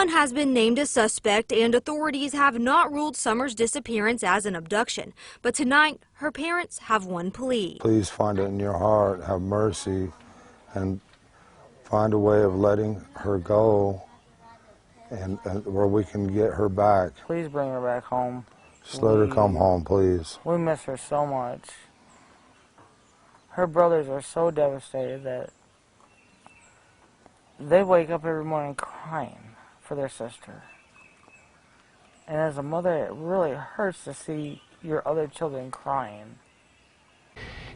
one has been named a suspect, and authorities have not ruled Summer's disappearance as an abduction. But tonight, her parents have one plea. Please find it in your heart, have mercy, and find a way of letting her go and where we can get her back. Please bring her back home. Just let her come home, please. We miss her so much. Her brothers are so devastated that they wake up every morning crying for their sister. And as a mother, it really hurts to see your other children crying.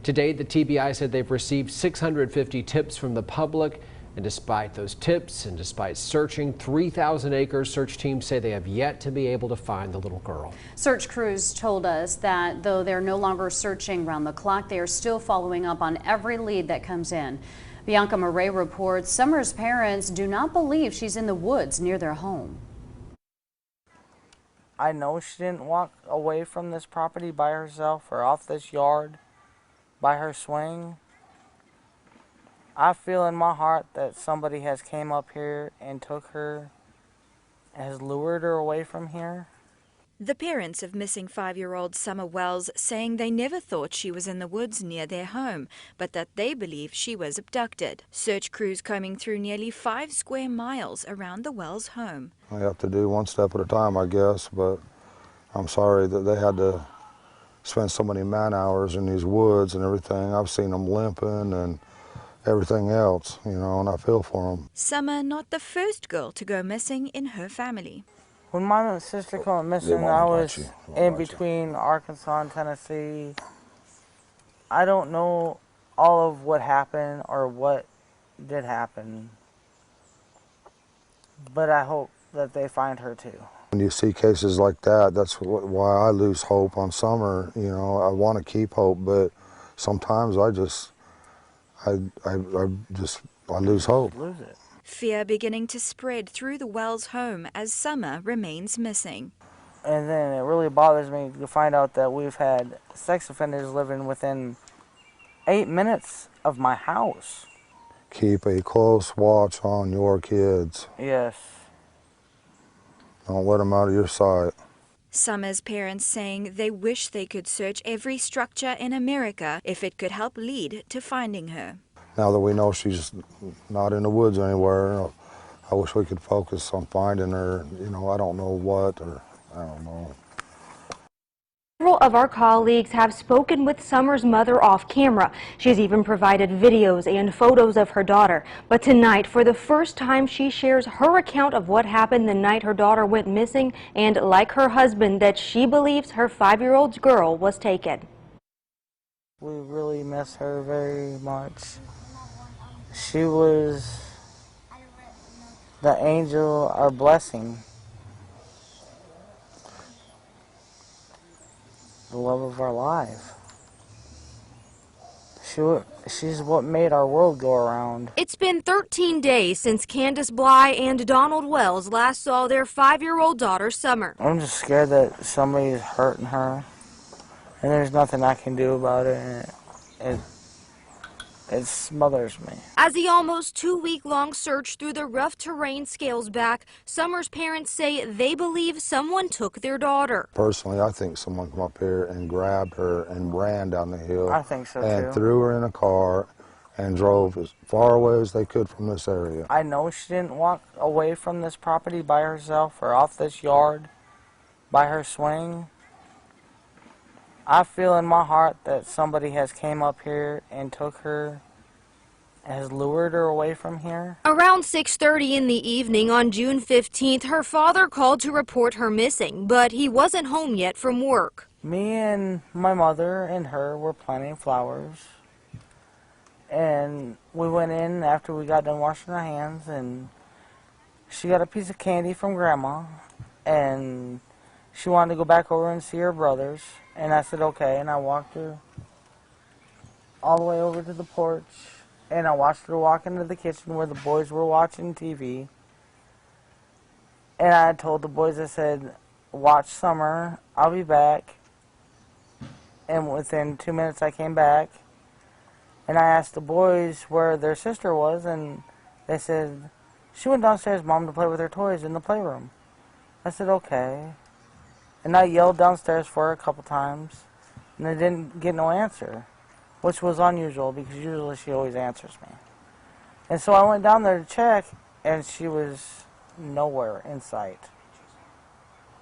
To date, the TBI said they've received 650 tips from the public. And despite those tips and despite searching 3,000 acres, search teams say they have yet to be able to find the little girl. Search crews told us that though they're no longer searching round the clock, they are still following up on every lead that comes in. Bianca Murray reports Summer's parents do not believe she's in the woods near their home. I know she didn't walk away from this property by herself or off this yard by her swing. I feel in my heart that somebody has came up here and took her, has lured her away from here. The parents of missing 5-year-old Summer Wells saying they never thought she was in the woods near their home, but that they believe she was abducted. Search crews combing through nearly 5 square miles around the Wells home. We have to do one step at a time, I guess, but I'm sorry that they had to spend so many man-hours in these woods and everything. I've seen them limping and everything else, you know, and I feel for them. Summer not the first girl to go missing in her family. When my sister went missing, I was in between Arkansas and Tennessee. I don't know all of what happened or what did happen, but I hope that they find her too. When you see cases like that, that's why I lose hope on Summer. You know, I want to keep hope, but sometimes I lose hope. Lose it. Fear beginning to spread through the Wells home as Summer remains missing. And then it really bothers me to find out that we've had sex offenders living within 8 minutes of my house. Keep a close watch on your kids. Yes. Don't let them out of your sight. Summer's parents saying they wish they could search every structure in America if it could help lead to finding her. Now that we know she's not in the woods anywhere, I wish we could focus on finding her. You know, I don't know what, or I don't know. Several of our colleagues have spoken with Summer's mother off camera. She's even provided videos and photos of her daughter. But tonight, for the first time, she shares her account of what happened the night her daughter went missing, and like her husband, that she believes her 5-year-old girl was taken. We really miss her very much. She was the angel, our blessing, the love of our life. She's what made our world go around. It's been 13 days since Candus Bly and Donald Wells last saw their 5-year-old daughter, Summer. I'm just scared that somebody's hurting her, and there's nothing I can do about it, and it smothers me. As the almost 2-week-long search through the rough terrain scales back, Summer's parents say they believe someone took their daughter. Personally, I think someone came up here and grabbed her and ran down the hill. I think so, and too. Threw her in a car and drove as far away as they could from this area. I know she didn't walk away from this property by herself or off this yard by her swing. I feel in my heart that somebody has came up here and took her, has lured her away from here. Around 6:30 in the evening on June 15th, her father called to report her missing, but he wasn't home yet from work. Me and my mother and her were planting flowers, and we went in after we got done washing our hands, and she got a piece of candy from Grandma, and she wanted to go back over and see her brothers. And I said, okay, and I walked her all the way over to the porch, and I watched her walk into the kitchen where the boys were watching TV. And I told the boys, I said, watch Summer, I'll be back. And within 2 minutes I came back, and I asked the boys where their sister was, and they said She went downstairs, Mom, to play with her toys in the playroom. I said, okay. And I yelled downstairs for her a couple times, and I didn't get no answer, which was unusual because usually she always answers me. And so I went down there to check, and she was nowhere in sight.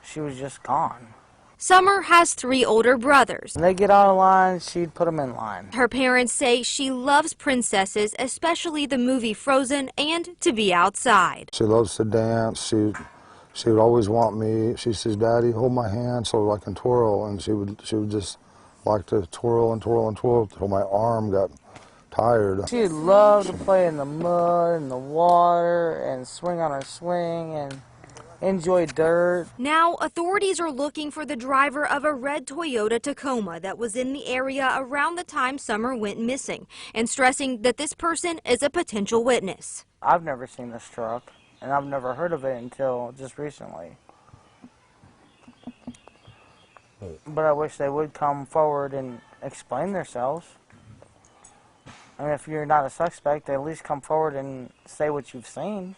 She was just gone. Summer has 3 older brothers. When they get out of line, she'd put them in line. Her parents say she loves princesses, especially the movie Frozen, and to be outside. She loves to dance. She would always want me. She says, "Daddy, hold my hand so I can twirl," and she would just like to twirl and twirl and twirl until my arm got tired. She'd love to play in the mud and the water and swing on her swing and enjoy dirt. Now, authorities are looking for the driver of a red Toyota Tacoma that was in the area around the time Summer went missing, and stressing that this person is a potential witness. I've never seen this truck, and I've never heard of it until just recently. But I wish they would come forward and explain themselves. I mean, if you're not a suspect, at least come forward and say what you've seen.